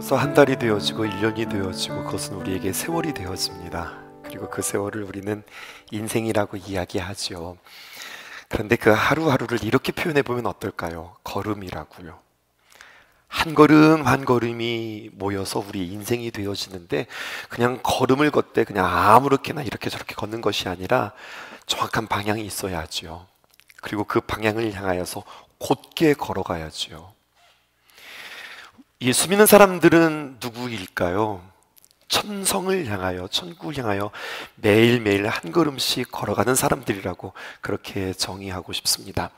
벌써 한 달이 되어지고 1년이 되어지고 그것은 우리에게 세월이 되어집니다. 그리고 그 세월을 우리는 인생이라고 이야기하죠. 그런데 그 하루하루를 이렇게 표현해 보면 어떨까요? 걸음이라고요. 한 걸음 한 걸음이 모여서 우리 인생이 되어지는데, 그냥 걸음을 걷되 그냥 아무렇게나 이렇게 저렇게 걷는 것이 아니라 정확한 방향이 있어야죠. 그리고 그 방향을 향하여서 곧게 걸어가야죠. 예수 믿는 사람들은 누구일까요? 천성을 향하여, 천국을 향하여 매일매일 한 걸음씩 걸어가는 사람들이라고 그렇게 정의하고 싶습니다.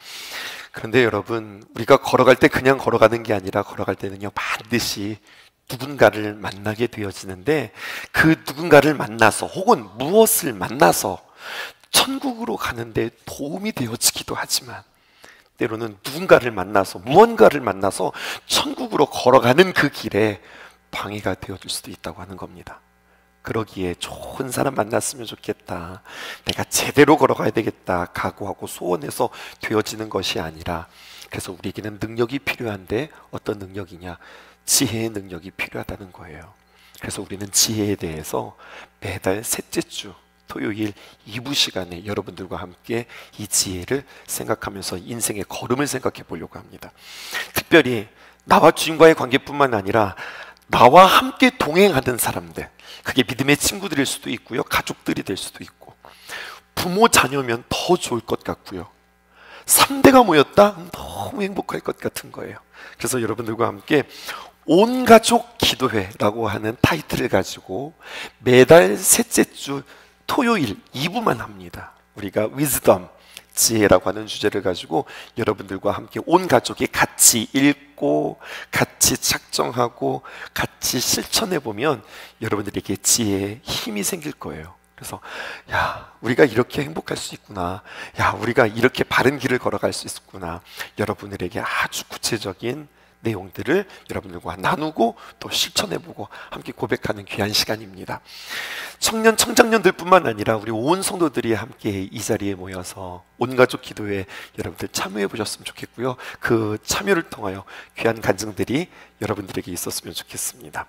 그런데 여러분, 우리가 걸어갈 때 그냥 걸어가는 게 아니라 걸어갈 때는요, 반드시 누군가를 만나게 되어지는데, 그 누군가를 만나서 혹은 무엇을 만나서 천국으로 가는데 도움이 되어지기도 하지만, 때로는 누군가를 만나서, 무언가를 만나서 천국으로 걸어가는 그 길에 방해가 되어줄 수도 있다고 하는 겁니다. 그러기에 좋은 사람 만났으면 좋겠다, 내가 제대로 걸어가야 되겠다 각오하고 소원해서 되어지는 것이 아니라, 그래서 우리에게는 능력이 필요한데 어떤 능력이냐? 지혜의 능력이 필요하다는 거예요. 그래서 우리는 지혜에 대해서 매달 셋째 주 토요일 2부 시간에 여러분들과 함께 이 지혜를 생각하면서 인생의 걸음을 생각해 보려고 합니다. 특별히 나와 주님과의 관계뿐만 아니라 나와 함께 동행하는 사람들, 그게 믿음의 친구들일 수도 있고요, 가족들이 될 수도 있고, 부모 자녀면 더 좋을 것 같고요, 3대가 모였다? 너무 행복할 것 같은 거예요. 그래서 여러분들과 함께 온가족 기도회라고 하는 타이틀을 가지고 매달 셋째 주 토요일 2부만 합니다. 우리가 위즈덤, 지혜라고 하는 주제를 가지고 여러분들과 함께 온 가족이 같이 읽고 같이 착정하고 같이 실천해 보면 여러분들에게 지혜의 힘이 생길 거예요. 그래서 야, 우리가 이렇게 행복할 수 있구나, 야, 우리가 이렇게 바른 길을 걸어갈 수 있구나, 여러분들에게 아주 구체적인 내용들을 여러분들과 나누고 또 실천해보고 함께 고백하는 귀한 시간입니다. 청년, 청장년들 뿐만 아니라 우리 온 성도들이 함께 이 자리에 모여서 온가족 기도에 여러분들 참여해 보셨으면 좋겠고요, 그 참여를 통하여 귀한 간증들이 여러분들에게 있었으면 좋겠습니다.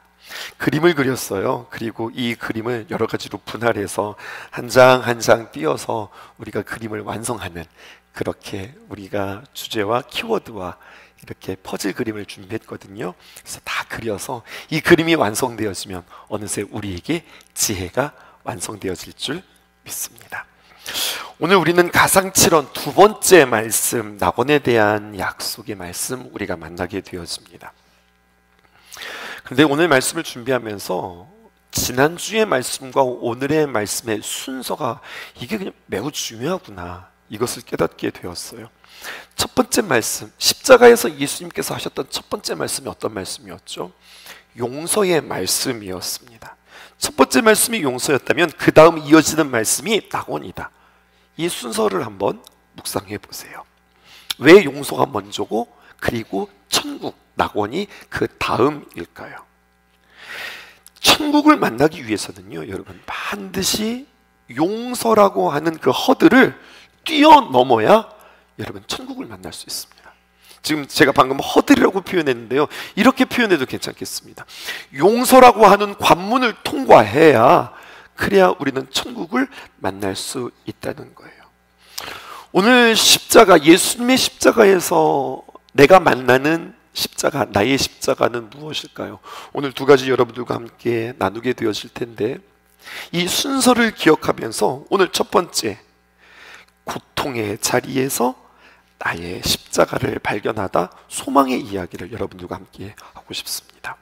그림을 그렸어요. 그리고 이 그림을 여러 가지로 분할해서 한 장 한 장 띄어서 우리가 그림을 완성하는, 그렇게 우리가 주제와 키워드와 이렇게 퍼즐 그림을 준비했거든요. 그래서 다 그려서 이 그림이 완성되어지면 어느새 우리에게 지혜가 완성되어질 줄 믿습니다. 오늘 우리는 가상칠언 두 번째 말씀, 낙원에 대한 약속의 말씀 우리가 만나게 되어집니다. 그런데 오늘 말씀을 준비하면서 지난주의 말씀과 오늘의 말씀의 순서가 이게 그냥 매우 중요하구나, 이것을 깨닫게 되었어요. 첫 번째 말씀, 십자가에서 예수님께서 하셨던 첫 번째 말씀이 어떤 말씀이었죠? 용서의 말씀이었습니다. 첫 번째 말씀이 용서였다면 그 다음 이어지는 말씀이 낙원이다. 이 순서를 한번 묵상해 보세요. 왜 용서가 먼저고 그리고 천국, 낙원이 그 다음일까요? 천국을 만나기 위해서는요, 여러분, 반드시 용서라고 하는 그 허들을 뛰어넘어야 여러분 천국을 만날 수 있습니다. 지금 제가 방금 허들이라고 표현했는데요, 이렇게 표현해도 괜찮겠습니다. 용서라고 하는 관문을 통과해야, 그래야 우리는 천국을 만날 수 있다는 거예요. 오늘 십자가, 예수님의 십자가에서 내가 만나는 십자가, 나의 십자가는 무엇일까요? 오늘 두 가지 여러분들과 함께 나누게 되어질 텐데, 이 순서를 기억하면서 오늘 첫 번째, 고통의 자리에서 나의 십자가를 발견하다, 소망의 이야기를 여러분들과 함께 하고 싶습니다.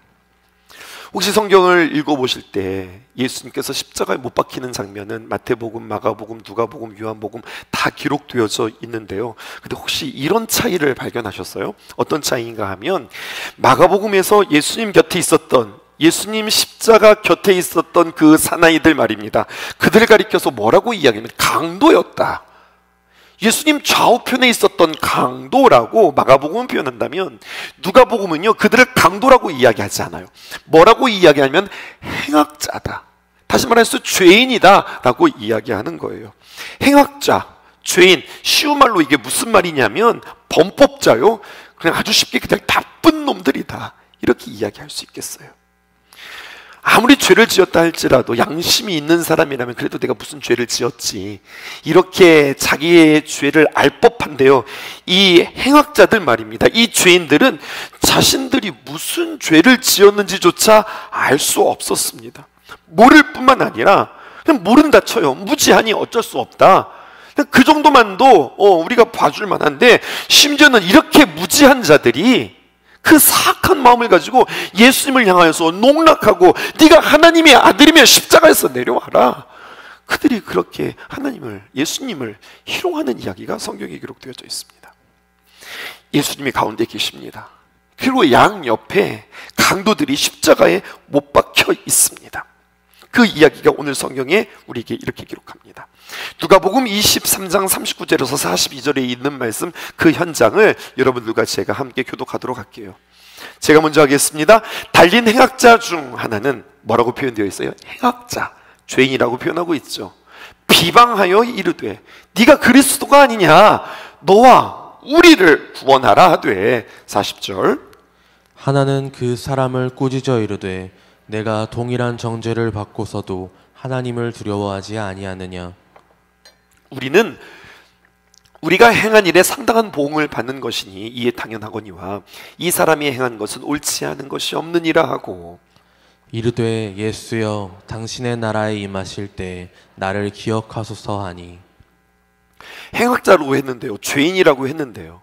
혹시 성경을 읽어보실 때 예수님께서 십자가에 못 박히는 장면은 마태복음, 마가복음, 누가복음, 요한복음 다 기록되어져 있는데요, 근데 혹시 이런 차이를 발견하셨어요? 어떤 차이인가 하면, 마가복음에서 예수님 곁에 있었던, 예수님 십자가 곁에 있었던 그 사나이들 말입니다. 그들을 가리켜서 뭐라고 이야기하면 강도였다, 예수님 좌우편에 있었던 강도라고 마가복음은 표현한다면, 누가복음은요 그들을 강도라고 이야기하지 않아요. 뭐라고 이야기하면 행악자다, 다시 말해서 죄인이다 라고 이야기하는 거예요. 행악자, 죄인, 쉬운 말로 이게 무슨 말이냐면 범법자요, 그냥 아주 쉽게 그냥 나쁜 놈들이다, 이렇게 이야기할 수 있겠어요. 아무리 죄를 지었다 할지라도 양심이 있는 사람이라면 그래도 내가 무슨 죄를 지었지, 이렇게 자기의 죄를 알 법한데요, 이 행악자들 말입니다. 이 죄인들은 자신들이 무슨 죄를 지었는지조차 알 수 없었습니다. 모를 뿐만 아니라 그냥 모른다 쳐요. 무지하니 어쩔 수 없다, 그 정도만도 우리가 봐줄 만한데, 심지어는 이렇게 무지한 자들이 그 사악한 마음을 가지고 예수님을 향하여서 농락하고 네가 하나님의 아들이면 십자가에서 내려와라, 그들이 그렇게 하나님을, 예수님을 희롱하는 이야기가 성경에 기록되어져 있습니다. 예수님이 가운데 계십니다. 그리고 양 옆에 강도들이 십자가에 못 박혀 있습니다. 그 이야기가 오늘 성경에 우리에게 이렇게 기록합니다. 누가복음 23장 39절에서 42절에 있는 말씀, 그 현장을 여러분들과 제가 함께 교독하도록 할게요. 제가 먼저 하겠습니다. 달린 행악자 중 하나는 뭐라고 표현되어 있어요? 행악자, 죄인이라고 표현하고 있죠. 비방하여 이르되 네가 그리스도가 아니냐, 너와 우리를 구원하라 하되. 40절, 하나는 그 사람을 꾸짖어 이르되 내가 동일한 정죄를 받고서도 하나님을 두려워하지 아니하느냐. 우리는 우리가 행한 일에 상당한 보응을 받는 것이니 이에 당연하거니와 이 사람이 행한 것은 옳지 않은 것이 없느니라 하고, 이르되 예수여 당신의 나라에 임하실 때 나를 기억하소서 하니. 행악자라고 했는데요, 죄인이라고 했는데요,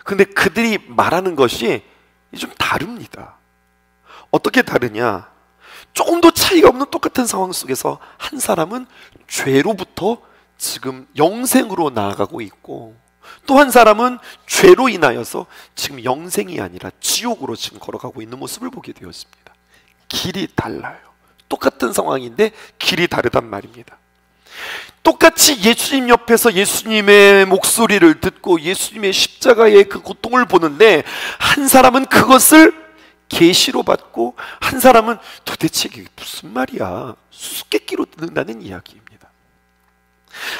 근데 그들이 말하는 것이 좀 다릅니다. 어떻게 다르냐? 조금도 차이가 없는 똑같은 상황 속에서 한 사람은 죄로부터 지금 영생으로 나아가고 있고, 또 한 사람은 죄로 인하여서 지금 영생이 아니라 지옥으로 지금 걸어가고 있는 모습을 보게 되었습니다. 길이 달라요. 똑같은 상황인데 길이 다르단 말입니다. 똑같이 예수님 옆에서 예수님의 목소리를 듣고 예수님의 십자가의 그 고통을 보는데, 한 사람은 그것을 계시로 받고 한 사람은 도대체 이게 무슨 말이야, 수수께끼로 듣는다는 이야기입니다.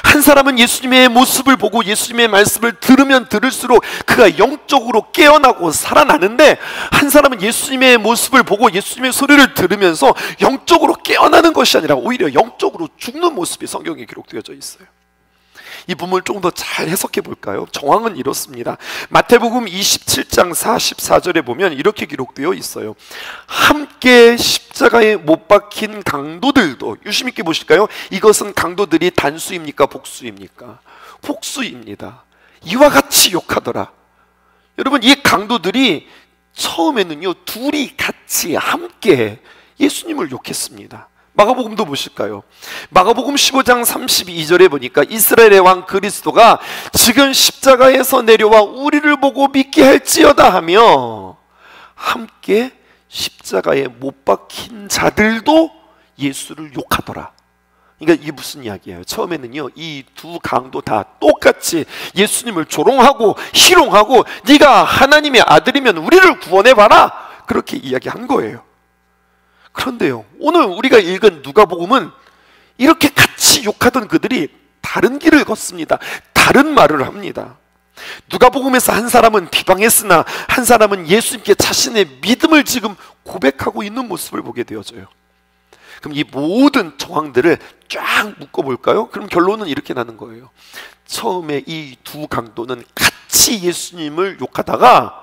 한 사람은 예수님의 모습을 보고 예수님의 말씀을 들으면 들을수록 그가 영적으로 깨어나고 살아나는데, 한 사람은 예수님의 모습을 보고 예수님의 소리를 들으면서 영적으로 깨어나는 것이 아니라 오히려 영적으로 죽는 모습이 성경에 기록되어져 있어요. 이 부분을 조금 더 잘 해석해 볼까요? 정황은 이렇습니다. 마태복음 27장 44절에 보면 이렇게 기록되어 있어요. 함께 십자가에 못 박힌 강도들도, 유심 있게 보실까요? 이것은 강도들이 단수입니까? 복수입니까? 복수입니다. 이와 같이 욕하더라. 여러분, 이 강도들이 처음에는요, 둘이 같이 함께 예수님을 욕했습니다. 마가복음도 보실까요? 마가복음 15장 32절에 보니까 이스라엘의 왕 그리스도가 지금 십자가에서 내려와 우리를 보고 믿게 할지어다 하며 함께 십자가에 못 박힌 자들도 예수를 욕하더라. 그러니까 이게 무슨 이야기예요? 처음에는요, 이 두 강도 다 똑같이 예수님을 조롱하고 희롱하고 네가 하나님의 아들이면 우리를 구원해봐라, 그렇게 이야기한 거예요. 그런데요, 오늘 우리가 읽은 누가복음은 이렇게 같이 욕하던 그들이 다른 길을 걷습니다. 다른 말을 합니다. 누가복음에서 한 사람은 비방했으나 한 사람은 예수님께 자신의 믿음을 지금 고백하고 있는 모습을 보게 되어져요. 그럼 이 모든 정황들을 쫙 묶어볼까요? 그럼 결론은 이렇게 나는 거예요. 처음에 이 두 강도는 같이 예수님을 욕하다가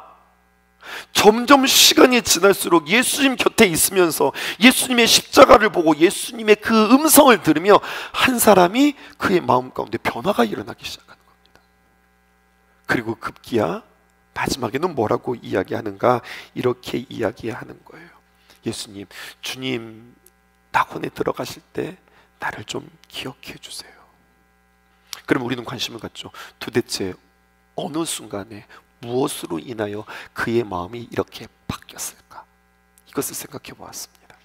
점점 시간이 지날수록 예수님 곁에 있으면서 예수님의 십자가를 보고 예수님의 그 음성을 들으며 한 사람이 그의 마음 가운데 변화가 일어나기 시작하는 겁니다. 그리고 급기야 마지막에는 뭐라고 이야기하는가? 이렇게 이야기하는 거예요. 예수님, 주님 낙원에 들어가실 때 나를 좀 기억해 주세요. 그럼 우리는 관심을 갖죠. 도대체 어느 순간에 무엇으로 인하여 그의 마음이 이렇게 바뀌었을까? 이것을 생각해 보았습니다.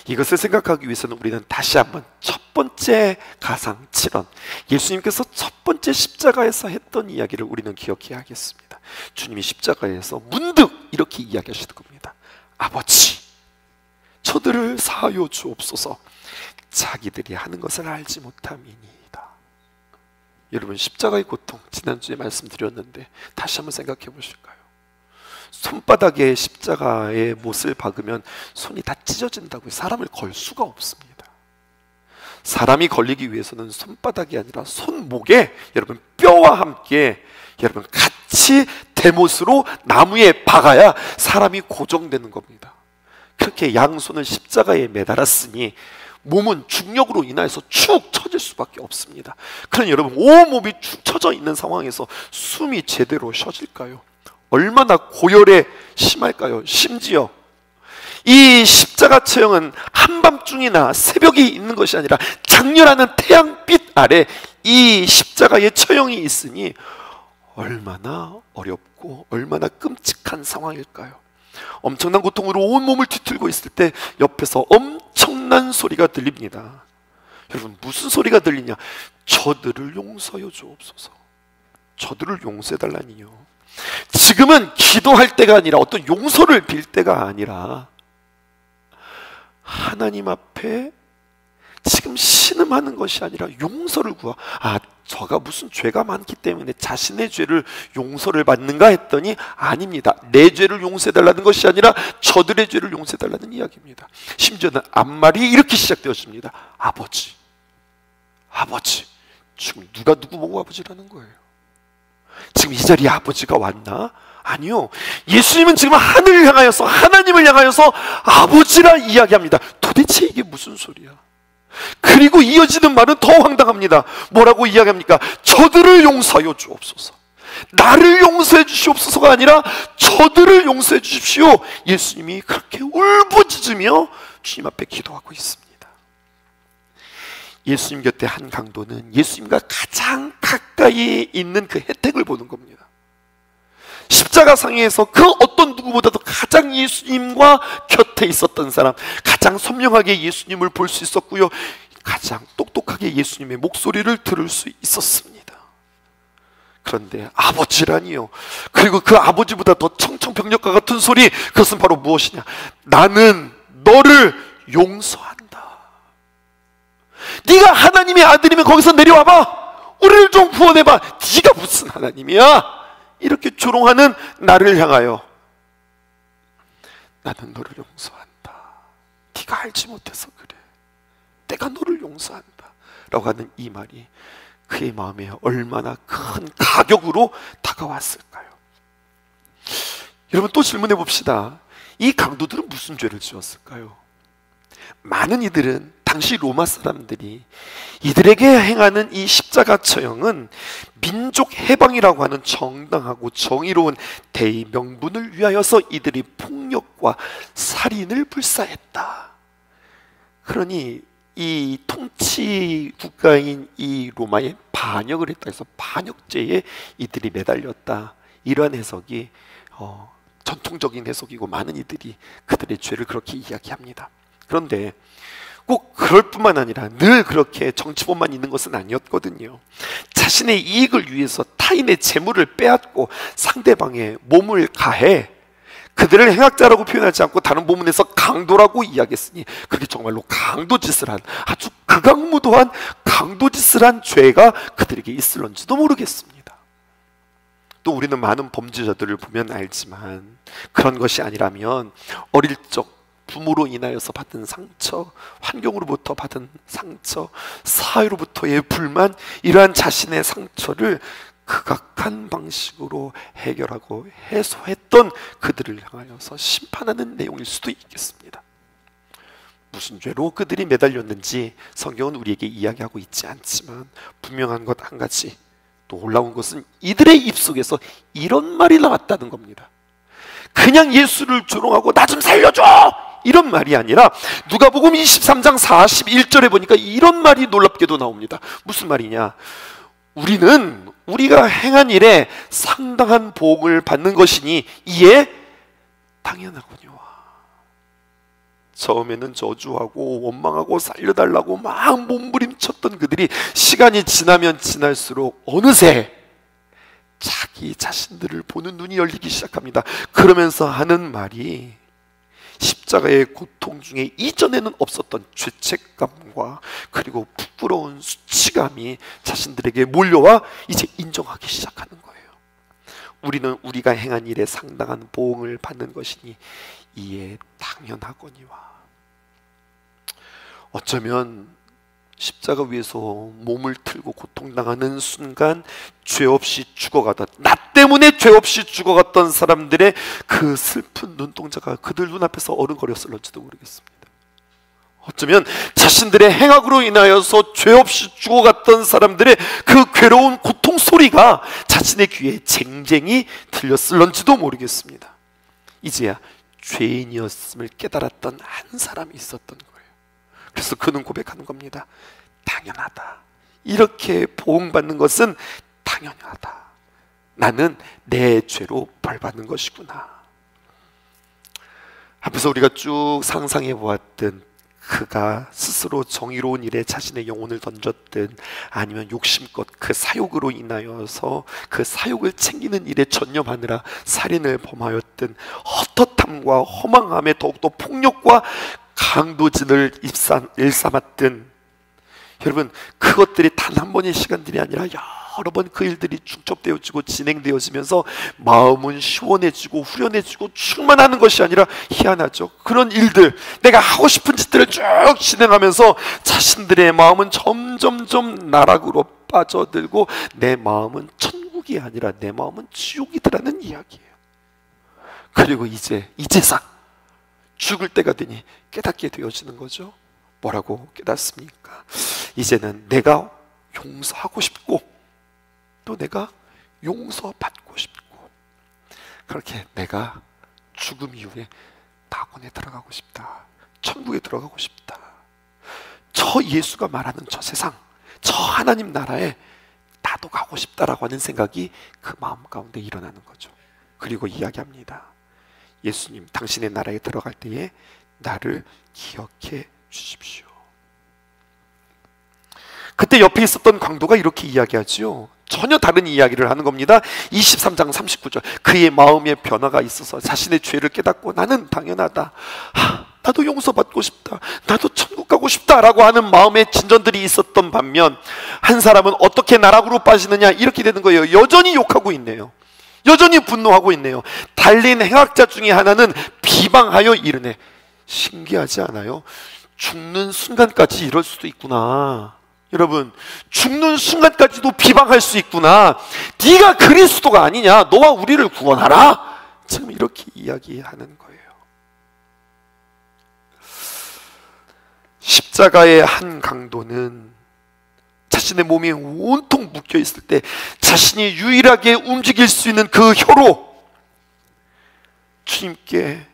이것을 생각하기 위해서는 우리는 다시 한번 첫 번째 가상 7원, 예수님께서 첫 번째 십자가에서 했던 이야기를 우리는 기억해야 하겠습니다. 주님이 십자가에서 문득 이렇게 이야기하시는 겁니다. 아버지, 저들을 사하여 주옵소서. 자기들이 하는 것을 알지 못함이니이다. 여러분, 십자가의 고통 지난주에 말씀드렸는데 다시 한번 생각해 보실까요? 손바닥에 십자가의 못을 박으면 손이 다 찢어진다고요. 사람을 걸 수가 없습니다. 사람이 걸리기 위해서는 손바닥이 아니라 손목에 여러분 뼈와 함께 여러분 같이 대못으로 나무에 박아야 사람이 고정되는 겁니다. 그렇게 양손을 십자가에 매달았으니 몸은 중력으로 인하여서 축 처질 수밖에 없습니다. 그러니 여러분 온몸이 축 처져 있는 상황에서 숨이 제대로 쉬어질까요? 얼마나 고열에 심할까요? 심지어 이 십자가 처형은 한밤중이나 새벽이 있는 것이 아니라 장렬하는 태양빛 아래 이 십자가의 처형이 있으니 얼마나 어렵고 얼마나 끔찍한 상황일까요? 엄청난 고통으로 온몸을 뒤틀고 있을 때 옆에서 엄청난 소리가 들립니다. 여러분 무슨 소리가 들리냐? 저들을 용서하여 주옵소서. 저들을 용서해 달라니요. 지금은 기도할 때가 아니라 어떤 용서를 빌 때가 아니라 하나님 앞에 지금 신음하는 것이 아니라 용서를 구하. 저가 무슨 죄가 많기 때문에 자신의 죄를 용서를 받는가 했더니 아닙니다. 내 죄를 용서해달라는 것이 아니라 저들의 죄를 용서해달라는 이야기입니다. 심지어는 앞말이 이렇게 시작되었습니다. 아버지, 아버지. 지금 누가 누구 보고 아버지라는 거예요? 지금 이 자리에 아버지가 왔나? 아니요. 예수님은 지금 하늘을 향하여서 하나님을 향하여서 아버지라 이야기합니다. 도대체 이게 무슨 소리야? 그리고 이어지는 말은 더 황당합니다. 뭐라고 이야기합니까? 저들을 용서하여 주옵소서. 나를 용서해 주시옵소서가 아니라 저들을 용서해 주십시오. 예수님이 그렇게 울부짖으며 주님 앞에 기도하고 있습니다. 예수님 곁에 한 강도는 예수님과 가장 가까이 있는 그 혜택을 보는 겁니다. 십자가 상에서 그 어떤 누구보다도 가장 예수님과 곁에 있었던 사람, 가장 선명하게 예수님을 볼 수 있었고요, 가장 똑똑하게 예수님의 목소리를 들을 수 있었습니다. 그런데 아버지라니요. 그리고 그 아버지보다 더 청청병력과 같은 소리, 그것은 바로 무엇이냐? 나는 너를 용서한다. 네가 하나님의 아들이면 거기서 내려와봐. 우리를 좀 구원해봐. 네가 무슨 하나님이야? 이렇게 조롱하는 나를 향하여 나는 너를 용서한다. 네가 알지 못해서 그래. 내가 너를 용서한다 라고 하는 이 말이 그의 마음에 얼마나 큰 가격으로 다가왔을까요? 여러분 또 질문해 봅시다. 이 강도들은 무슨 죄를 지었을까요? 많은 이들은 당시 로마 사람들이 이들에게 행하는 이 십자가 처형은 민족 해방이라고 하는 정당하고 정의로운 대의 명분을 위하여서 이들이 폭력과 살인을 불사했다. 그러니 이 통치 국가인 이 로마에 반역을 했다 해서 반역죄에 이들이 매달렸다. 이러한 해석이 전통적인 해석이고 많은 이들이 그들의 죄를 그렇게 이야기합니다. 그런데 꼭 그럴 뿐만 아니라 늘 그렇게 정치범만 있는 것은 아니었거든요. 자신의 이익을 위해서 타인의 재물을 빼앗고 상대방의 몸을 가해 그들을 행악자라고 표현하지 않고 다른 본문에서 강도라고 이야기했으니 그게 정말로 강도짓을 한, 아주 극악무도한 강도짓을 한 죄가 그들에게 있을런지도 모르겠습니다. 또 우리는 많은 범죄자들을 보면 알지만 그런 것이 아니라면 어릴 적 부모로 인하여서 받은 상처, 환경으로부터 받은 상처, 사회로부터의 불만, 이러한 자신의 상처를 극악한 방식으로 해결하고 해소했던 그들을 향하여서 심판하는 내용일 수도 있겠습니다. 무슨 죄로 그들이 매달렸는지 성경은 우리에게 이야기하고 있지 않지만 분명한 것 한 가지, 또 놀라운 것은 이들의 입속에서 이런 말이 나왔다는 겁니다. 그냥 예수를 조롱하고 나 좀 살려줘! 이런 말이 아니라 누가복음 23장 41절에 보니까 이런 말이 놀랍게도 나옵니다. 무슨 말이냐? 우리는 우리가 행한 일에 상당한 복을 받는 것이니 이에 당연하군요. 처음에는 저주하고 원망하고 살려달라고 막 몸부림쳤던 그들이 시간이 지나면 지날수록 어느새 자기 자신들을 보는 눈이 열리기 시작합니다. 그러면서 하는 말이 십자가의 고통 중에 이전에는 없었던 죄책감과 그리고 부끄러운 수치감이 자신들에게 몰려와 이제 인정하기 시작하는 거예요. 우리는 우리가 행한 일에 상당한 보응을 받는 것이니 이에 당연하거니와. 어쩌면 십자가 위에서 몸을 틀고 고통당하는 순간 죄 없이 죽어가던, 나 때문에 죄 없이 죽어갔던 사람들의 그 슬픈 눈동자가 그들 눈앞에서 어른거렸을런지도 모르겠습니다. 어쩌면 자신들의 행악으로 인하여서 죄 없이 죽어갔던 사람들의 그 괴로운 고통 소리가 자신의 귀에 쟁쟁이 들렸을런지도 모르겠습니다. 이제야 죄인이었음을 깨달았던 한 사람이 있었던 거예요. 그래서 그는 고백하는 겁니다. 당연하다. 이렇게 보응받는 것은 당연하다. 나는 내 죄로 벌받는 것이구나. 앞에서 우리가 쭉 상상해 보았던 그가 스스로 정의로운 일에 자신의 영혼을 던졌든, 아니면 욕심껏 그 사욕으로 인하여서 그 사욕을 챙기는 일에 전념하느라 살인을 범하였든, 헛헛함과 허망함에 더욱더 폭력과 강도진을 일삼았든, 여러분 그것들이 단 한 번의 시간들이 아니라 여러 번 그 일들이 중첩되어지고 진행되어지면서 마음은 시원해지고 후련해지고 충만하는 것이 아니라 희한하죠. 그런 일들, 내가 하고 싶은 짓들을 쭉 진행하면서 자신들의 마음은 점점점 나락으로 빠져들고 내 마음은 천국이 아니라 내 마음은 지옥이더라는 이야기예요. 그리고 이제상 죽을 때가 되니 깨닫게 되어지는 거죠. 뭐라고 깨닫습니까? 이제는 내가 용서하고 싶고 또 내가 용서받고 싶고, 그렇게 내가 죽음 이후에 낙원에 들어가고 싶다, 천국에 들어가고 싶다, 저 예수가 말하는 저 세상, 저 하나님 나라에 나도 가고 싶다라고 하는 생각이 그 마음 가운데 일어나는 거죠. 그리고 이야기합니다. 예수님, 당신의 나라에 들어갈 때에 나를 기억해 주십시오. 그때 옆에 있었던 강도가 이렇게 이야기하지요. 전혀 다른 이야기를 하는 겁니다. 23장 39절. 그의 마음에 변화가 있어서 자신의 죄를 깨닫고 나는 당연하다, 나도 용서받고 싶다, 나도 천국 가고 싶다라고 하는 마음의 진전들이 있었던 반면, 한 사람은 어떻게 나락으로 빠지느냐 이렇게 되는 거예요. 여전히 욕하고 있네요. 여전히 분노하고 있네요. 달린 행악자 중에 하나는 비방하여 이르네. 신기하지 않아요? 죽는 순간까지 이럴 수도 있구나. 여러분, 죽는 순간까지도 비방할 수 있구나. 네가 그리스도가 아니냐, 너와 우리를 구원하라. 지금 이렇게 이야기하는 거예요. 십자가의 한 강도는 자신의 몸이 온통 묶여 있을 때 자신이 유일하게 움직일 수 있는 그 혀로 주님께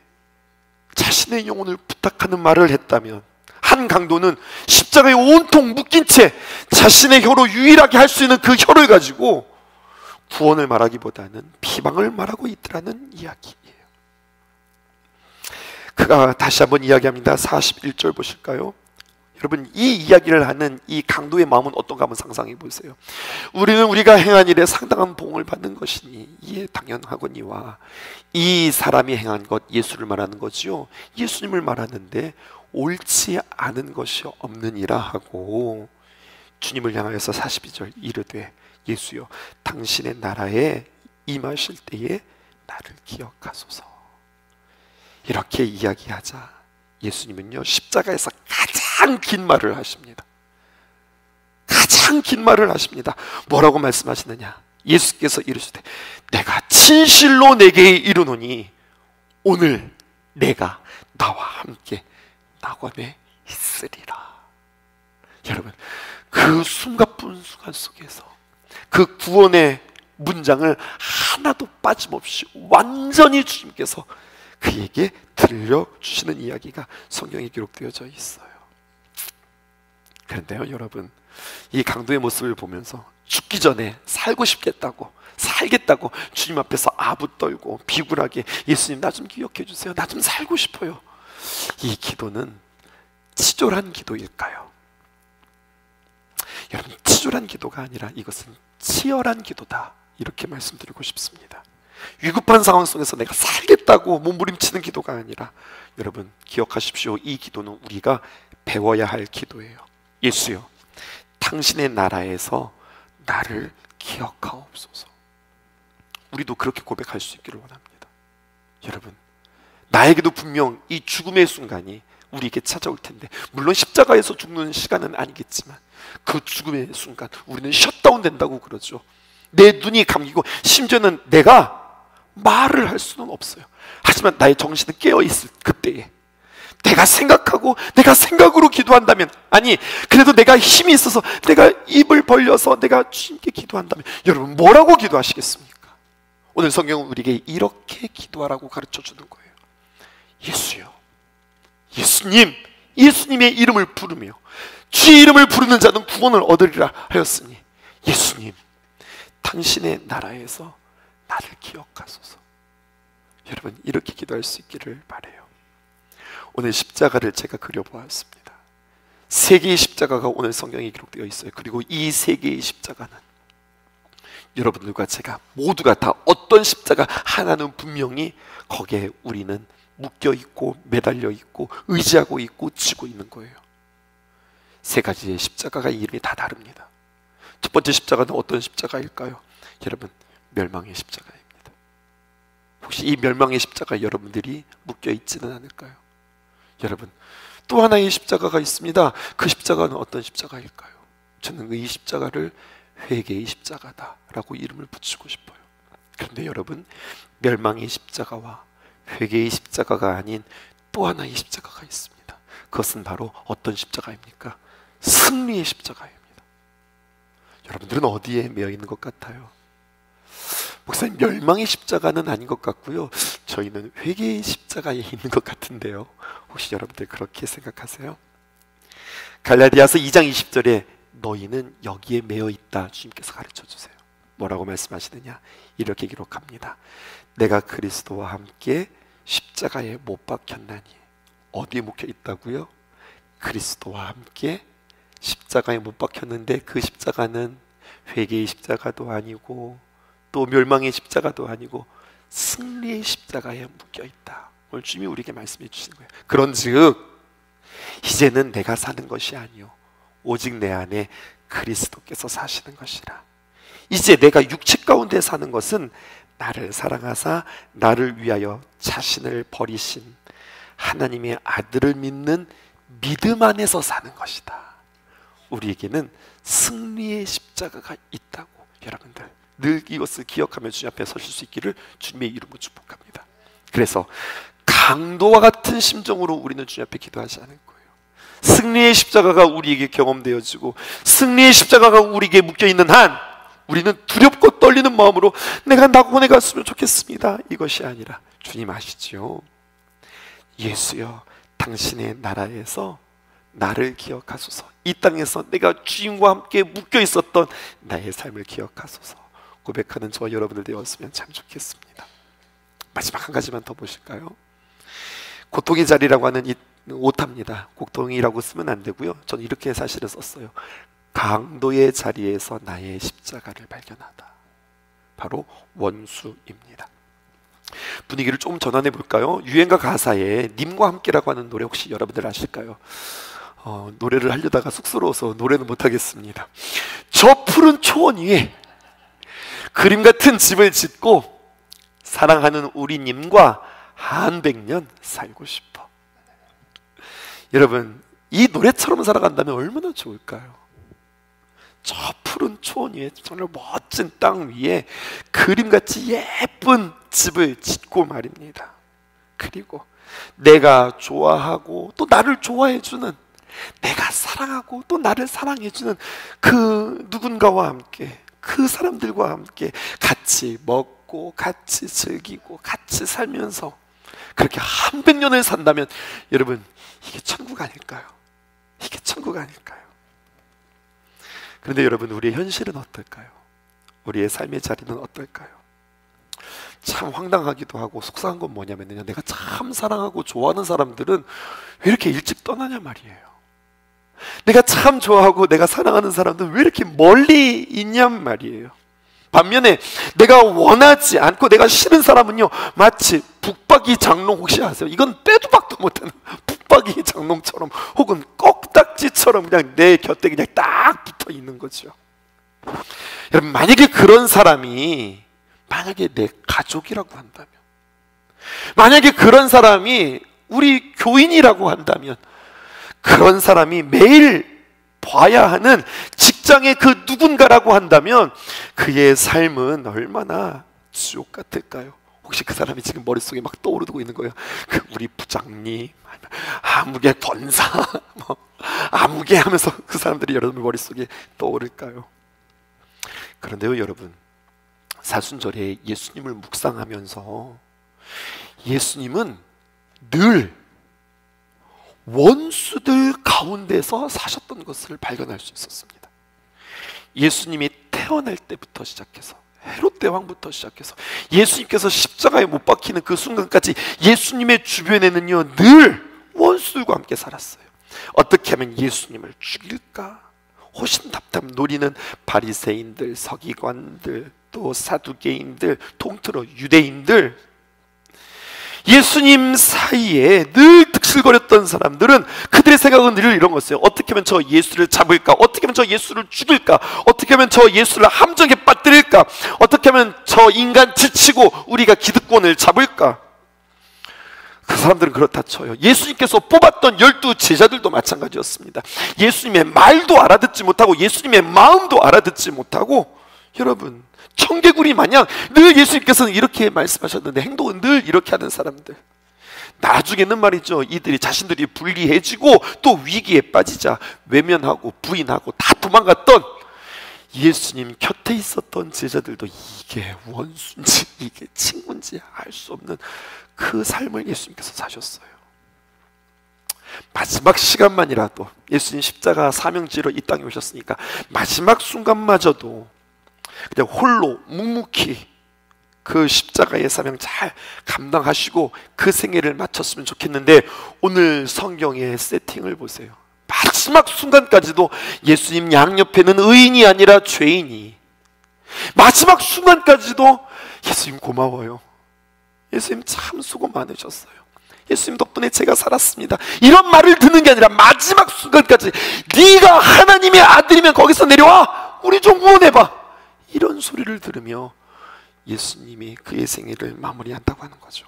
자신의 영혼을 부탁하는 말을 했다면, 한 강도는 십자가에 온통 묶인 채 자신의 혀로 유일하게 할 수 있는 그 혀를 가지고 구원을 말하기보다는 비방을 말하고 있더라는 이야기예요. 그가 다시 한번 이야기합니다. 41절 보실까요? 여러분, 이 이야기를 하는 이 강도의 마음은 어떤가 한번 상상해 보세요. 우리는 우리가 행한 일에 상당한 보응을 받는 것이니 이에 당연하거니와. 이 사람이 행한 것, 예수를 말하는 거지요. 예수님을 말하는데 옳지 않은 것이 없느니라 하고, 주님을 향하여서 42절 이르되 예수여, 당신의 나라에 임하실 때에 나를 기억하소서. 이렇게 이야기하자 예수님은요, 십자가에서 가장 긴 말을 하십니다. 가장 긴 말을 하십니다. 뭐라고 말씀하시느냐? 예수께서 이르시되 내가 진실로 내게 이르노니 오늘 내가 나와 함께 낙원에 있으리라. 여러분, 그 숨가쁜 순간 속에서 그 구원의 문장을 하나도 빠짐없이 완전히 주님께서 그에게 들려주시는 이야기가 성경에 기록되어져 있어요. 그런데요, 여러분, 이 강도의 모습을 보면서 죽기 전에 살고 싶겠다고, 살겠다고 주님 앞에서 아부떨고 비굴하게 예수님 나 좀 기억해 주세요, 나 좀 살고 싶어요. 이 기도는 치졸한 기도일까요? 여러분, 치졸한 기도가 아니라 이것은 치열한 기도다, 이렇게 말씀드리고 싶습니다. 위급한 상황 속에서 내가 살겠다고 몸부림치는 기도가 아니라, 여러분 기억하십시오. 이 기도는 우리가 배워야 할 기도예요. 예수여, 당신의 나라에서 나를 기억하옵소서. 우리도 그렇게 고백할 수 있기를 원합니다. 여러분, 나에게도 분명 이 죽음의 순간이 우리에게 찾아올 텐데, 물론 십자가에서 죽는 시간은 아니겠지만 그 죽음의 순간 우리는 셧다운 된다고 그러죠. 내 눈이 감기고 심지어는 내가 말을 할 수는 없어요. 하지만 나의 정신은 깨어있을 그때에 내가 생각하고 내가 생각으로 기도한다면, 아니 그래도 내가 힘이 있어서 내가 입을 벌려서 내가 주님께 기도한다면, 여러분 뭐라고 기도하시겠습니까? 오늘 성경은 우리에게 이렇게 기도하라고 가르쳐 주는 거예요. 예수요, 예수님, 예수님의 이름을 부르며 주의 이름을 부르는 자는 구원을 얻으리라 하였으니, 예수님, 당신의 나라에서 나를 기억하소서. 여러분, 이렇게 기도할 수 있기를 바라요. 오늘 십자가를 제가 그려보았습니다. 세 개의 십자가가 오늘 성경에 기록되어 있어요. 그리고 이 세 개의 십자가는 여러분들과 제가 모두가 다 어떤 십자가 하나는 분명히 거기에 우리는 묶여 있고 매달려 있고 의지하고 있고 지고 있는 거예요. 세 가지의 십자가가 이름이 다 다릅니다. 첫 번째 십자가는 어떤 십자가일까요? 여러분, 멸망의 십자가입니다. 혹시 이 멸망의 십자가 여러분들이 묶여 있지는 않을까요? 여러분, 또 하나의 십자가가 있습니다. 그 십자가는 어떤 십자가일까요? 저는 이 십자가를 회개의 십자가다라고 이름을 붙이고 싶어요. 그런데 여러분, 멸망의 십자가와 회개의 십자가가 아닌 또 하나의 십자가가 있습니다. 그것은 바로 어떤 십자가입니까? 승리의 십자가입니다. 여러분들은 어디에 매여 있는 것 같아요? 목사님, 멸망의 십자가는 아닌 것 같고요, 저희는 회개의 십자가에 있는 것 같은데요, 혹시 여러분들 그렇게 생각하세요? 갈라디아서 2장 20절에 너희는 여기에 매여 있다 주님께서 가르쳐 주세요. 뭐라고 말씀하시느냐? 이렇게 기록합니다. 내가 그리스도와 함께 십자가에 못 박혔나니. 어디에 묵혀 있다고요? 그리스도와 함께 십자가에 못 박혔는데, 그 십자가는 회개의 십자가도 아니고 또 멸망의 십자가도 아니고 승리의 십자가에 묶여 있다. 오늘 주님이 우리에게 말씀해 주시는 거예요. 그런즉 이제는 내가 사는 것이 아니요 오직 내 안에 그리스도께서 사시는 것이라. 이제 내가 육체 가운데 사는 것은 나를 사랑하사 나를 위하여 자신을 버리신 하나님의 아들을 믿는 믿음 안에서 사는 것이다. 우리에게는 승리의 십자가가 있다고. 여러분들 늘 이것을 기억하며 주님 앞에 서실 수 있기를 주님의 이름으로 축복합니다. 그래서 강도와 같은 심정으로 우리는 주님 앞에 기도하지 않을 거예요. 승리의 십자가가 우리에게 경험되어지고 승리의 십자가가 우리에게 묶여있는 한 우리는 두렵고 떨리는 마음으로 내가 낙원에 갔으면 좋겠습니다, 이것이 아니라, 주님 아시지요? 예수여, 당신의 나라에서 나를 기억하소서. 이 땅에서 내가 주님과 함께 묶여 있었던 나의 삶을 기억하소서 고백하는 저와 여러분들 되었으면 참 좋겠습니다. 마지막 한 가지만 더 보실까요? 고통의 자리라고 하는 이 오타입니다. 고통이라고 쓰면 안 되고요, 저는 이렇게 사실을 썼어요. 강도의 자리에서 나의 십자가를 발견하다. 바로 원수입니다. 분위기를 좀 전환해 볼까요? 유행가 가사에 님과 함께라고 하는 노래 혹시 여러분들 아실까요? 노래를 하려다가 쑥스러워서 노래는 못하겠습니다. 저 푸른 초원 위에 그림 같은 집을 짓고 사랑하는 우리 님과 한 100년 살고 싶어. 여러분, 이 노래처럼 살아간다면 얼마나 좋을까요? 저 푸른 초원 위에 정말 멋진 땅 위에 그림같이 예쁜 집을 짓고 말입니다. 그리고 내가 좋아하고 또 나를 좋아해주는, 내가 사랑하고 또 나를 사랑해주는 그 누군가와 함께, 그 사람들과 함께 같이 먹고 같이 즐기고 같이 살면서 그렇게 한 100년을 산다면 여러분, 이게 천국 아닐까요? 이게 천국 아닐까요? 그런데 여러분, 우리의 현실은 어떨까요? 우리의 삶의 자리는 어떨까요? 참 황당하기도 하고 속상한 건 뭐냐면요, 내가 참 사랑하고 좋아하는 사람들은 왜 이렇게 일찍 떠나냐 말이에요. 내가 참 좋아하고 내가 사랑하는 사람들은 왜 이렇게 멀리 있냔 말이에요. 반면에 내가 원하지 않고 내가 싫은 사람은요, 마치 북박이 장롱, 혹시 아세요? 이건 빼도 박도 못하는 북박이 장롱처럼 혹은 꺽딱지처럼 그냥 내 곁에 그냥 딱 붙어 있는 거죠. 여러분, 만약에 그런 사람이 만약에 내 가족이라고 한다면, 만약에 그런 사람이 우리 교인이라고 한다면, 그런 사람이 매일 봐야 하는 직장의 그 누군가라고 한다면 그의 삶은 얼마나 지옥 같을까요? 혹시 그 사람이 지금 머릿속에 막 떠오르고 있는 거예요? 그 우리 부장님, 아무개 권사, 아무개 하면서 그 사람들이 여러분 머릿속에 떠오를까요? 그런데요 여러분, 사순절에 예수님을 묵상하면서 예수님은 늘 원수들 가운데서 사셨던 것을 발견할 수 있었습니다. 예수님이 태어날 때부터 시작해서, 헤롯 대왕부터 시작해서 예수님께서 십자가에 못 박히는 그 순간까지 예수님의 주변에는요 늘 원수들과 함께 살았어요. 어떻게 하면 예수님을 죽일까 호신답답 노리는 바리새인들, 서기관들, 또 사두개인들, 통틀어 유대인들, 예수님 사이에 늘 득실거렸던 사람들은 그들의 생각은 늘 이런 거였어요. 어떻게 하면 저 예수를 잡을까? 어떻게 하면 저 예수를 죽일까? 어떻게 하면 저 예수를 함정에 빠뜨릴까? 어떻게 하면 저 인간 지치고 우리가 기득권을 잡을까? 그 사람들은 그렇다 쳐요. 예수님께서 뽑았던 12 제자들도 마찬가지였습니다. 예수님의 말도 알아듣지 못하고 예수님의 마음도 알아듣지 못하고, 여러분 청개구리 마냥 늘 예수님께서는 이렇게 말씀하셨는데 행동은 늘 이렇게 하는 사람들, 나중에는 말이죠 이들이 자신들이 불리해지고 또 위기에 빠지자 외면하고 부인하고 다 도망갔던 예수님 곁에 있었던 제자들도 이게 원수인지 이게 친구인지 알 수 없는 그 삶을 예수님께서 사셨어요. 마지막 시간만이라도, 예수님 십자가 사명지로 이 땅에 오셨으니까 마지막 순간마저도 그냥 홀로 묵묵히 그 십자가의 사명 잘 감당하시고 그 생애를 마쳤으면 좋겠는데, 오늘 성경의 세팅을 보세요. 마지막 순간까지도 예수님 양옆에는 의인이 아니라 죄인이, 마지막 순간까지도 예수님 고마워요, 예수님 참 수고 많으셨어요, 예수님 덕분에 제가 살았습니다, 이런 말을 듣는 게 아니라 마지막 순간까지 네가 하나님의 아들이면 거기서 내려와 우리 좀 구원해봐, 이런 소리를 들으며 예수님이 그의 생애를 마무리한다고 하는 거죠.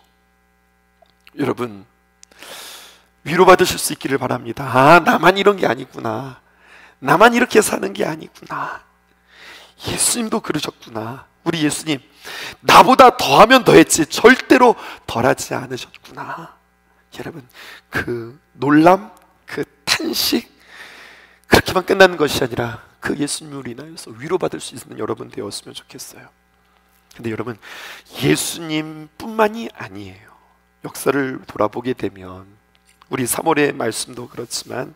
여러분 위로받으실 수 있기를 바랍니다. 아, 나만 이런 게 아니구나, 나만 이렇게 사는 게 아니구나, 예수님도 그러셨구나, 우리 예수님 나보다 더하면 더했지 절대로 덜하지 않으셨구나. 여러분 그 놀람, 그 탄식, 그렇게만 끝나는 것이 아니라 그 예수님을 인하여서 위로받을 수 있는 여러분 되었으면 좋겠어요. 근데 여러분 예수님뿐만이 아니에요. 역사를 돌아보게 되면 우리 3월의 말씀도 그렇지만,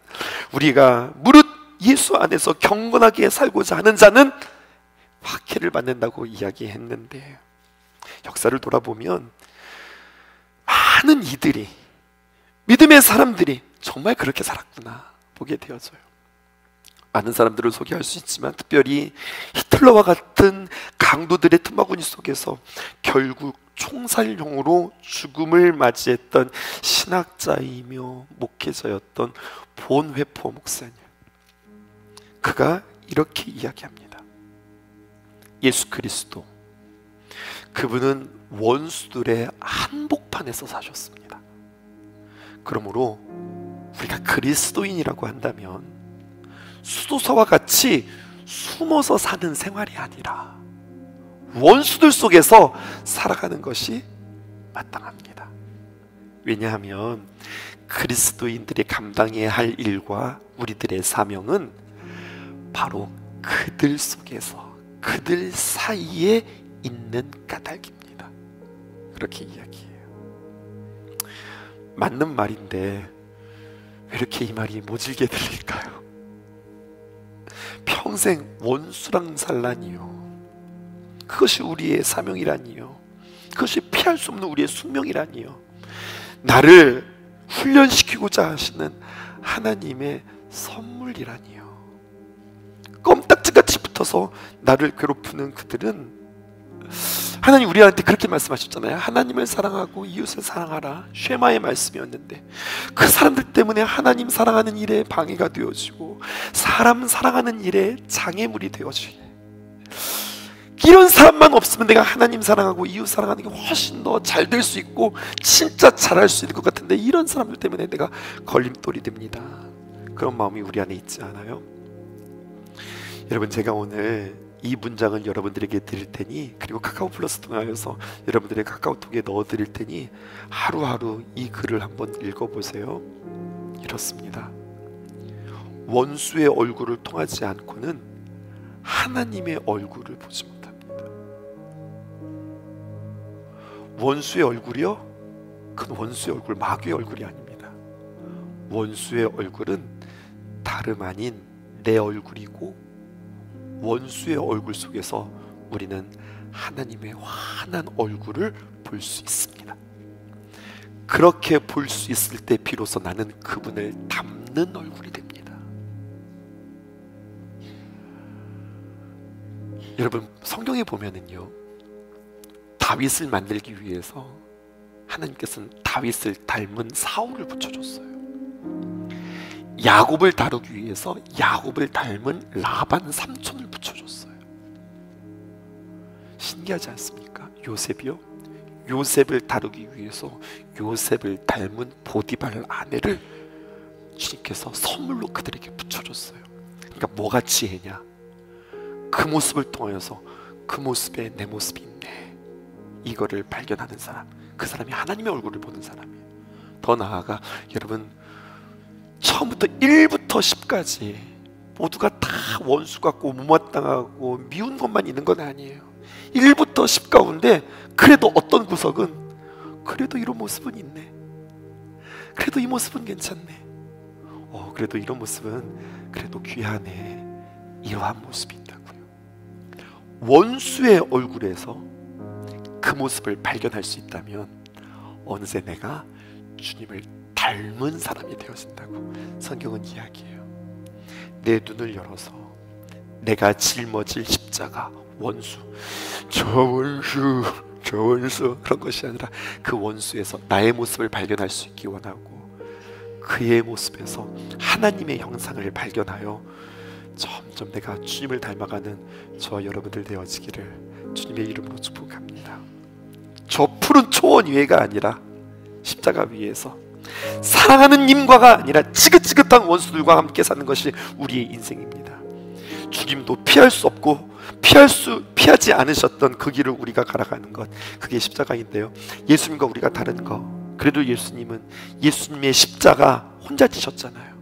우리가 무릇 예수 안에서 경건하게 살고자 하는 자는 박해를 받는다고 이야기했는데, 역사를 돌아보면 많은 이들이, 믿음의 사람들이 정말 그렇게 살았구나 보게 되어져요. 많은 사람들을 소개할 수 있지만 특별히 히틀러와 같은 강도들의 틈바구니 속에서 결국 총살용으로 죽음을 맞이했던 신학자이며 목회자였던 본회포 목사님, 그가 이렇게 이야기합니다. 예수 그리스도, 그분은 원수들의 한복판에서 사셨습니다. 그러므로 우리가 그리스도인이라고 한다면 수도사와 같이 숨어서 사는 생활이 아니라 원수들 속에서 살아가는 것이 마땅합니다. 왜냐하면 그리스도인들이 감당해야 할 일과 우리들의 사명은 바로 그들 속에서, 그들 사이에 있는 까닭입니다. 그렇게 이야기해요. 맞는 말인데 왜 이렇게 이 말이 모질게 들릴까요? 평생 원수랑 살라니요, 그것이 우리의 사명이라니요, 그것이 피할 수 없는 우리의 숙명이라니요, 나를 훈련시키고자 하시는 하나님의 선물이라니요, 껌딱지같이 붙어서 나를 괴롭히는 그들은, 하나님 우리한테 그렇게 말씀하셨잖아요. 하나님을 사랑하고 이웃을 사랑하라, 쉐마의 말씀이었는데 그 사람들 때문에 하나님 사랑하는 일에 방해가 되어지고 사람 사랑하는 일에 장애물이 되어지게, 이런 사람만 없으면 내가 하나님 사랑하고 이웃 사랑하는 게 훨씬 더 잘 될 수 있고 진짜 잘할 수 있는 것 같은데 이런 사람들 때문에 내가 걸림돌이 됩니다. 그런 마음이 우리 안에 있지 않아요? 여러분, 제가 오늘 이 문장을 여러분들에게 드릴 테니, 그리고 카카오 플러스 통하여서 여러분들의 카카오톡에 넣어 드릴 테니 하루하루 이 글을 한번 읽어보세요. 이렇습니다. 원수의 얼굴을 통하지 않고는 하나님의 얼굴을 보지 못합니다. 원수의 얼굴이요? 그건 원수의 얼굴, 마귀의 얼굴이 아닙니다. 원수의 얼굴은 다름 아닌 내 얼굴이고, 원수의 얼굴 속에서 우리는 하나님의 환한 얼굴을 볼 수 있습니다. 그렇게 볼 수 있을 때 비로소 나는 그분을 닮는 얼굴이 됩니다. 여러분, 성경에 보면은요, 다윗을 만들기 위해서 하나님께서는 다윗을 닮은 사울을 붙여줬어요. 야곱을 다루기 위해서 야곱을 닮은 라반 삼촌을 붙여줬어요. 신기하지 않습니까? 요셉이요? 요셉을 다루기 위해서 요셉을 닮은 보디발 아내를 주님께서 선물로 그들에게 붙여줬어요. 그러니까 뭐가 지혜냐? 그 모습을 통하여서 그 모습에 내 모습이 있네, 이거를 발견하는 사람, 그 사람이 하나님의 얼굴을 보는 사람이에요. 더 나아가 여러분, 처음부터 1부터 10까지 모두가 다 원수 같고 못마땅하고 미운 것만 있는 건 아니에요. 1부터 10 가운데 그래도 어떤 구석은 그래도 이런 모습은 있네, 그래도 이 모습은 괜찮네, 그래도 이런 모습은 그래도 귀하네, 이러한 모습이 있다고요. 원수의 얼굴에서 그 모습을 발견할 수 있다면 어느새 내가 주님을 닮은 사람이 되어진다고 성경은 이야기해요. 내 눈을 열어서 내가 짊어질 십자가, 원수, 저 원수 그런 것이 아니라 그 원수에서 나의 모습을 발견할 수 있기 원하고, 그의 모습에서 하나님의 형상을 발견하여 점점 내가 주님을 닮아가는 저와 여러분들 되어지기를 주님의 이름으로 축복합니다. 저 푸른 초원 위에가 아니라 십자가 위에서 사랑하는 님과가 아니라 지긋지긋한 원수들과 함께 사는 것이 우리의 인생입니다. 주님도 피할 수 없고 피하지 않으셨던 그 길을 우리가 갈아가는 것, 그게 십자가인데요. 예수님과 우리가 다른 거, 그래도 예수님은 예수님의 십자가 혼자 지셨잖아요.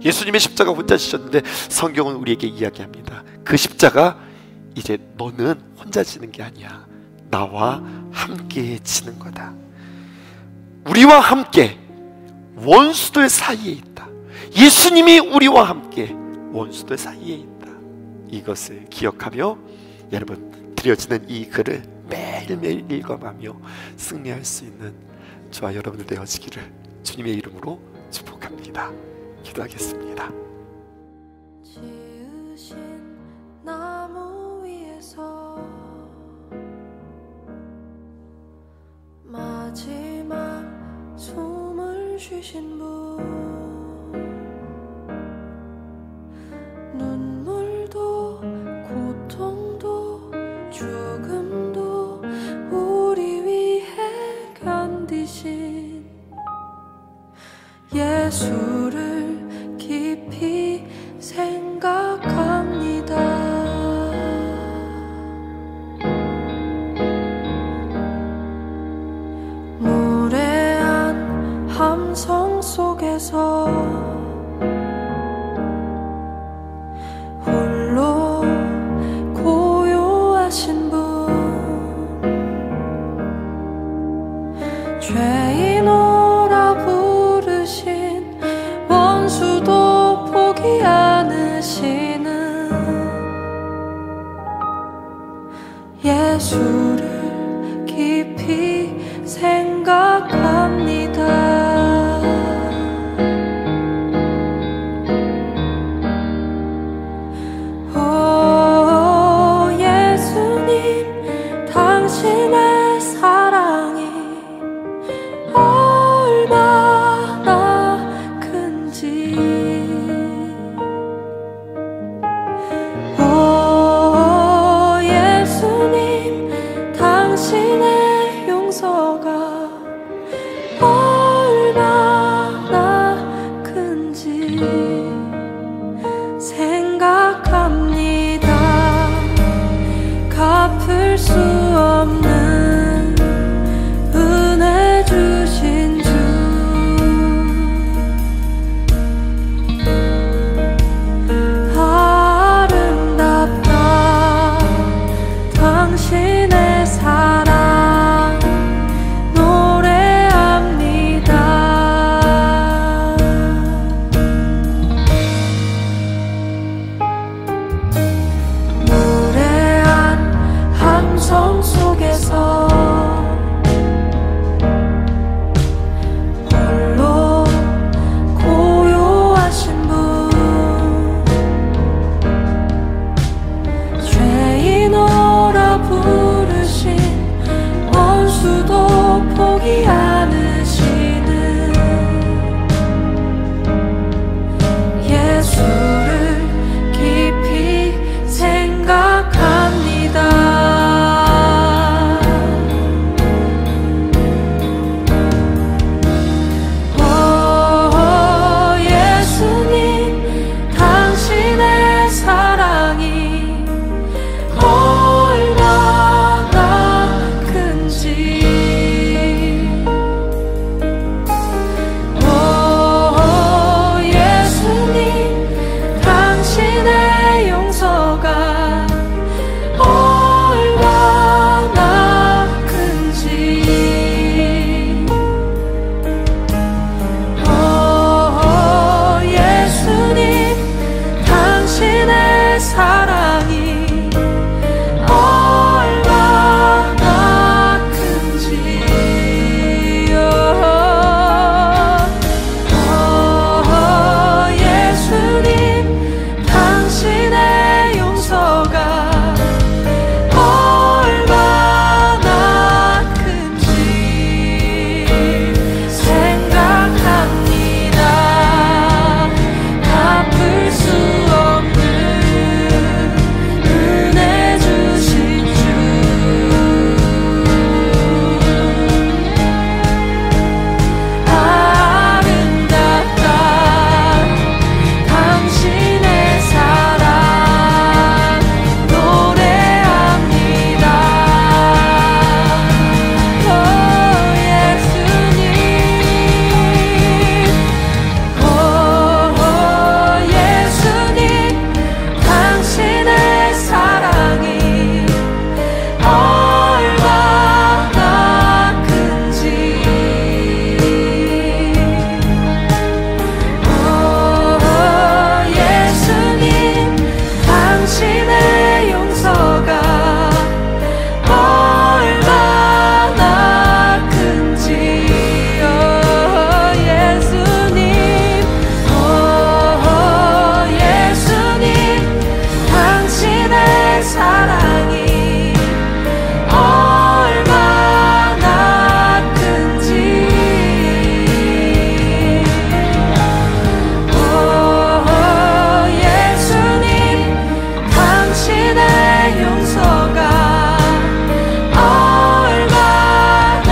예수님의 십자가 혼자 지셨는데 성경은 우리에게 이야기합니다. 그 십자가 이제 너는 혼자 지는 게 아니야, 나와 함께 지는 거다. 우리와 함께 원수들 사이에 있다. 예수님이 우리와 함께 원수들 사이에 있다. 이것을 기억하며 여러분, 드려지는 이 글을 매일매일 읽어가며 승리할 수 있는 저와 여러분들 되어지기를 주님의 이름으로 축복합니다. 기도하겠습니다. 지으신 나무 위에서 마지막 숨을 쉬신 분, 눈물도 고통도 죽음도 우리 위해 견디신 예수를 깊이 생각합니다. 무례한 함성 속에서 홀로 고요하신 분, 죄인오라 부르신 원수도 포기 않으시는 예수를 깊이 생각합니다. 예수님, 당신의 사랑이 얼마나 큰지, 사랑이 얼마나 큰지. 오 예수님 당신의 용서가 얼마나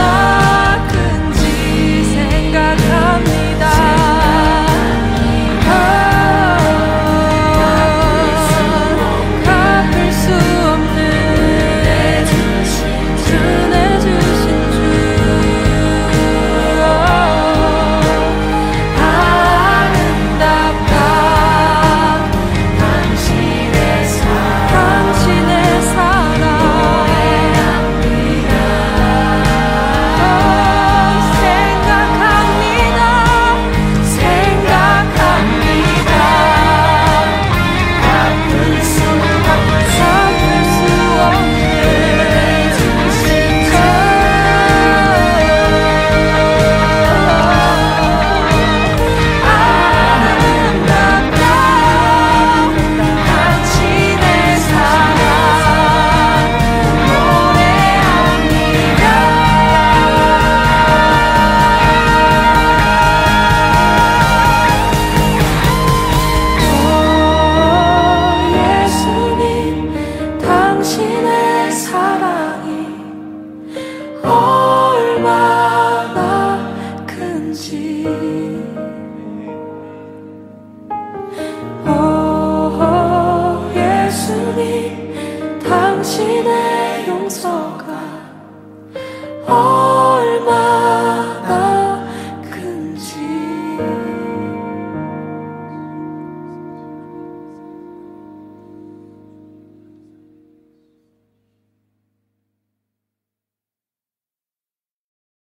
큰지 생각합니다. 갚을 수 없는 은혜 주신 주. 아름답다 당신의 사랑. 생각합니다. 갚을 수 없는 아름답다 당신의 사랑 노래합니다. 오 예수님 당신의 사랑이 얼마나 큰지. 오 예수님 당신의 용서가